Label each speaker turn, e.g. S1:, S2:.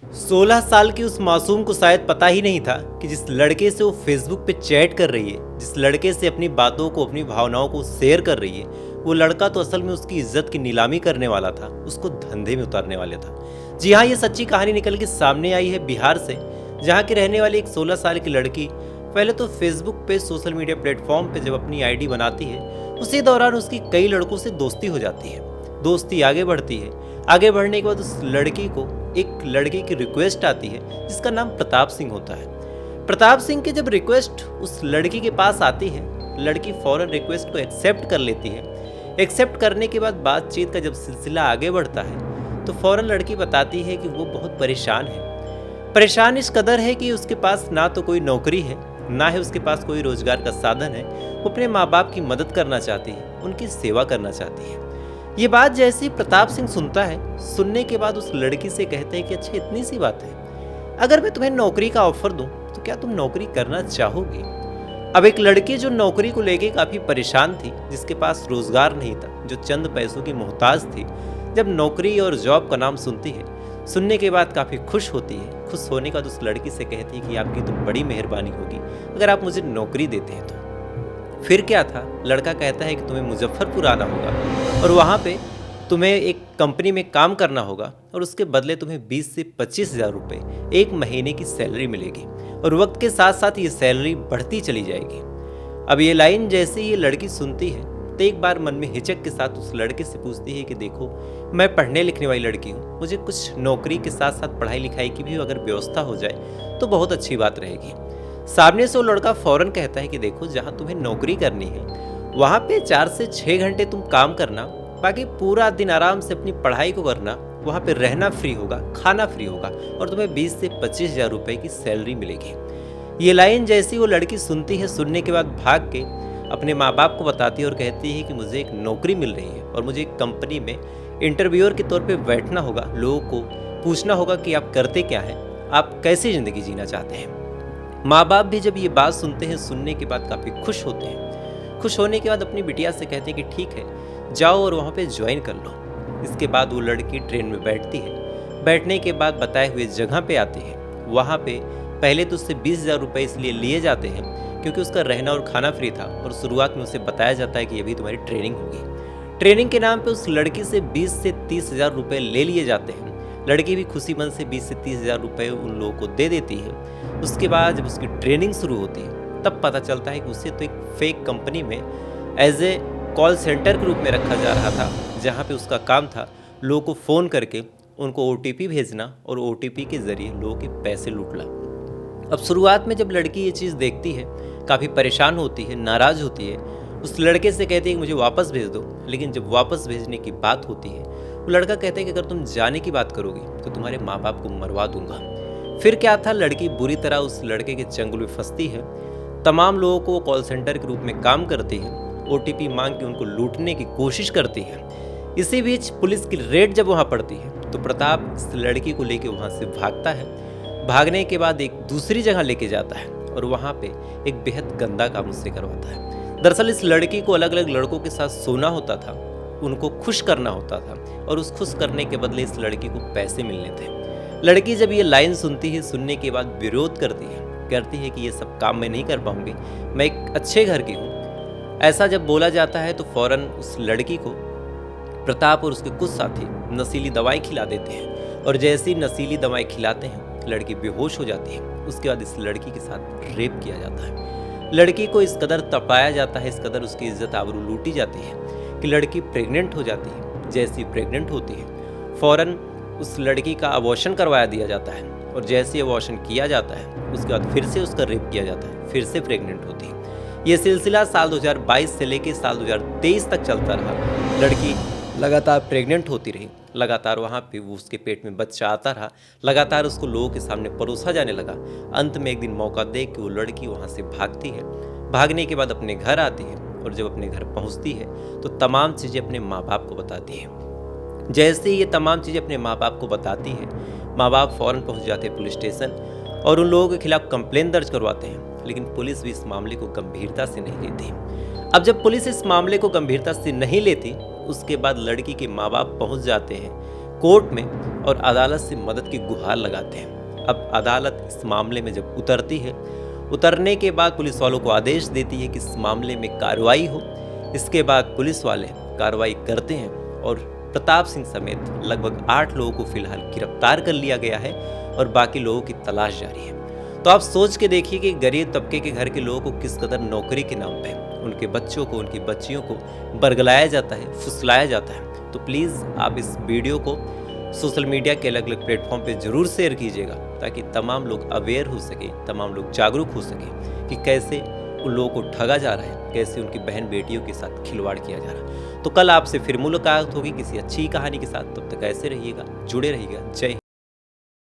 S1: 16 साल की उस मासूम को शायद पता ही नहीं था कि जिस लड़के से वो फेसबुक पे चैट कर रही है, जिस लड़के से अपनी बातों को, अपनी भावनाओं को शेयर कर रही है, वो लड़का तो असल में उसकी इज्जत की नीलामी करने वाला था, उसको धंधे में उतारने वाला था। जी हाँ, ये सच्ची कहानी निकल के सामने आई है बिहार से, जहाँ की रहने वाली एक 16 साल की लड़की पहले तो फेसबुक पे, सोशल मीडिया प्लेटफॉर्म पे जब अपनी आईडी बनाती है, उसी दौरान उसकी कई लड़कों से दोस्ती हो जाती है। दोस्ती आगे बढ़ती है। आगे बढ़ने के बाद उस लड़की को एक लड़के की रिक्वेस्ट आती है जिसका नाम प्रताप सिंह होता है। प्रताप सिंह की जब रिक्वेस्ट उस लड़की के पास आती है, लड़की फौरन रिक्वेस्ट को एक्सेप्ट कर लेती है। एक्सेप्ट करने के बाद बातचीत का जब सिलसिला आगे बढ़ता है तो फौरन लड़की बताती है कि वो बहुत परेशान है। परेशान इस कदर है कि उसके पास ना तो कोई नौकरी है, ना है उसके पास कोई रोजगार का साधन है। वो अपने माँ बाप की मदद करना चाहती है, उनकी सेवा करना चाहती है। ये बात जैसे ही प्रताप सिंह सुनता है, सुनने के बाद उस लड़की से कहते हैं कि अच्छा, इतनी सी बात है, अगर मैं तुम्हें नौकरी का ऑफर दूं तो क्या तुम नौकरी करना चाहोगी? अब एक लड़की जो नौकरी को लेके काफी परेशान थी, जिसके पास रोजगार नहीं था, जो चंद पैसों की मोहताज थी, जब नौकरी और जॉब का नाम सुनती है, सुनने के बाद काफी खुश होती है। खुश होने के बाद उस लड़की से कहती है कि आपकी तो बड़ी मेहरबानी होगी अगर आप मुझे नौकरी देते हैं तो। फिर क्या था, लड़का कहता है कि तुम्हें मुजफ्फरपुर आना होगा और वहाँ पे तुम्हें एक कंपनी में काम करना होगा और उसके बदले तुम्हें 20 से 25 हज़ार रुपये एक महीने की सैलरी मिलेगी और वक्त के साथ साथ ये सैलरी बढ़ती चली जाएगी। अब ये लाइन जैसे ये लड़की सुनती है तो एक बार मन में हिचक के साथ उस लड़के से पूछती है कि देखो, मैं पढ़ने लिखने वाली लड़की हूँ, मुझे कुछ नौकरी के साथ साथ पढ़ाई लिखाई की भी अगर व्यवस्था हो जाए तो बहुत अच्छी बात रहेगी। सामने से वो लड़का फौरन कहता है कि देखो, जहाँ तुम्हें नौकरी करनी है वहाँ पे 4 से 6 घंटे तुम काम करना, बाकी पूरा दिन आराम से अपनी पढ़ाई को करना। वहाँ पे रहना फ्री होगा, खाना फ्री होगा और तुम्हें 20 से 25 हज़ार रुपये की सैलरी मिलेगी। ये लाइन जैसी वो लड़की सुनती है, सुनने के बाद भाग के अपने माँ बाप को बताती है और कहती है कि मुझे एक नौकरी मिल रही है और मुझे एक कंपनी में इंटरव्यूअर के तौर पे बैठना होगा, लोगों को पूछना होगा कि आप करते क्या हैं, आप कैसी ज़िंदगी जीना चाहते हैं। माँ बाप भी जब ये बात सुनते हैं, सुनने के बाद काफ़ी खुश होते हैं। खुश होने के बाद अपनी बिटिया से कहते हैं कि ठीक है, जाओ और वहाँ पे ज्वाइन कर लो। इसके बाद वो लड़की ट्रेन में बैठती है। बैठने के बाद बताए हुए जगह पे आती है। वहाँ पे पहले तो उससे 20 हज़ार रुपये इसलिए लिए जाते हैं क्योंकि उसका रहना और खाना फ्री था और शुरुआत में उसे बताया जाता है कि अभी तुम्हारी ट्रेनिंग होगी। ट्रेनिंग के नाम पे उस लड़की से 20 से 30 हज़ार रुपये ले लिए जाते हैं। लड़की भी खुशी मन से 20 से 30 हज़ार रुपये उन लोगों को दे देती है। उसके बाद जब उसकी ट्रेनिंग शुरू होती है तब पता चलता है कि उसे तो एक फेक कंपनी में एज ए कॉल सेंटर के रूप में रखा जा रहा था, जहाँ पे उसका काम था लोगों को फ़ोन करके उनको OTP भेजना और OTP के ज़रिए लोगों के पैसे लूटना। अब शुरुआत में जब लड़की ये चीज़ देखती है, काफ़ी परेशान होती है, नाराज़ होती है, उस लड़के से कहती है कि मुझे वापस भेज दो। लेकिन जब वापस भेजने की बात होती है, वो लड़का कहता है कि अगर तुम जाने की बात करोगी तो तुम्हारे माँ बाप को मरवा दूंगा। फिर क्या था, लड़की बुरी तरह उस लड़के के चंगुल में फंसती है। तमाम लोगों को कॉल सेंटर के रूप में काम करती है, OTP मांग के उनको लूटने की कोशिश करती है। इसी बीच पुलिस की रेड जब वहाँ पड़ती है तो प्रताप इस लड़की को लेके वहाँ से भागता है। भागने के बाद एक दूसरी जगह लेके जाता है और वहाँ पे एक बेहद गंदा काम उससे करवाता है। दरअसल इस लड़की को अलग अलग लड़कों के साथ सोना होता था, उनको खुश करना होता था और उस खुश करने के बदले इस लड़की को पैसे मिलने थे। लड़की जब ये लाइन सुनती है, सुनने के बाद विरोध करती है कि ये सब काम मैं नहीं कर पाऊंगी, मैं एक अच्छे घर की हूँ। ऐसा जब बोला जाता है तो फौरन उस लड़की को प्रताप और उसके कुछ साथी नशीली दवाई खिला देते हैं और जैसी नशीली दवाई खिलाते हैं, लड़की बेहोश हो जाती है। उसके बाद इस लड़की के साथ रेप किया जाता है। लड़की को इस कदर तपाया जाता है, इस कदर उसकी इज्जत आबरू लूटी जाती है कि लड़की प्रेग्नेंट हो जाती है। जैसी प्रेग्नेंट होती है, फौरन उस लड़की का अबॉर्शन करवाया दिया जाता है और जैसे ही अबॉर्शन किया जाता है उसके बाद फिर से उसका रेप किया जाता है, फिर से प्रेग्नेंट होती है। ये सिलसिला साल 2022 से लेकर साल 2023 तक चलता रहा। लड़की लगातार प्रेग्नेंट होती रही, लगातार वहाँ पे वो उसके पेट में बच्चा आता रहा, लगातार उसको लोगों के सामने परोसा जाने लगा। अंत में एक दिन मौका देख के वो लड़की वहाँ से भागती है। भागने के बाद अपने घर आती है और जब अपने घर पहुँचती है तो तमाम चीज़ें अपने माँ बाप को बताती है। जैसे ही ये तमाम चीज़ें अपने माँ बाप को बताती है, माँ बाप फ़ौरन पहुँच जाते हैं पुलिस स्टेशन और उन लोगों के खिलाफ कंप्लेन दर्ज करवाते हैं। लेकिन पुलिस भी इस मामले को गंभीरता से नहीं लेती। अब जब पुलिस इस मामले को गंभीरता से नहीं लेती, उसके बाद लड़की के माँ बाप पहुँच जाते हैं कोर्ट में और अदालत से मदद की गुहार लगाते हैं। अब अदालत इस मामले में जब उतरती है, उतरने के बाद पुलिस वालों को आदेश देती है कि इस मामले में कार्रवाई हो। इसके बाद पुलिस वाले कार्रवाई करते हैं और प्रताप सिंह समेत लगभग 8 लोगों को फिलहाल गिरफ्तार कर लिया गया है और बाकी लोगों की तलाश जारी है। तो आप सोच के देखिए कि गरीब तबके के घर के लोगों को किस कदर नौकरी के नाम पे उनके बच्चों को, उनकी बच्चियों को बरगलाया जाता है, फुसलाया जाता है। तो प्लीज़ आप इस वीडियो को सोशल मीडिया के अलग अलग प्लेटफॉर्म पे ज़रूर शेयर कीजिएगा, ताकि तमाम लोग अवेयर हो सके, तमाम लोग जागरूक हो सके कि कैसे उन लोगों को ठगा जा रहा है, कैसे उनकी बहन बेटियों के साथ खिलवाड़ किया जा रहा है। तो कल आपसे फिर मुलाकात होगी किसी अच्छी कहानी के साथ। तब तक ऐसे रहिएगा, जुड़े रहिएगा। जय हिंद।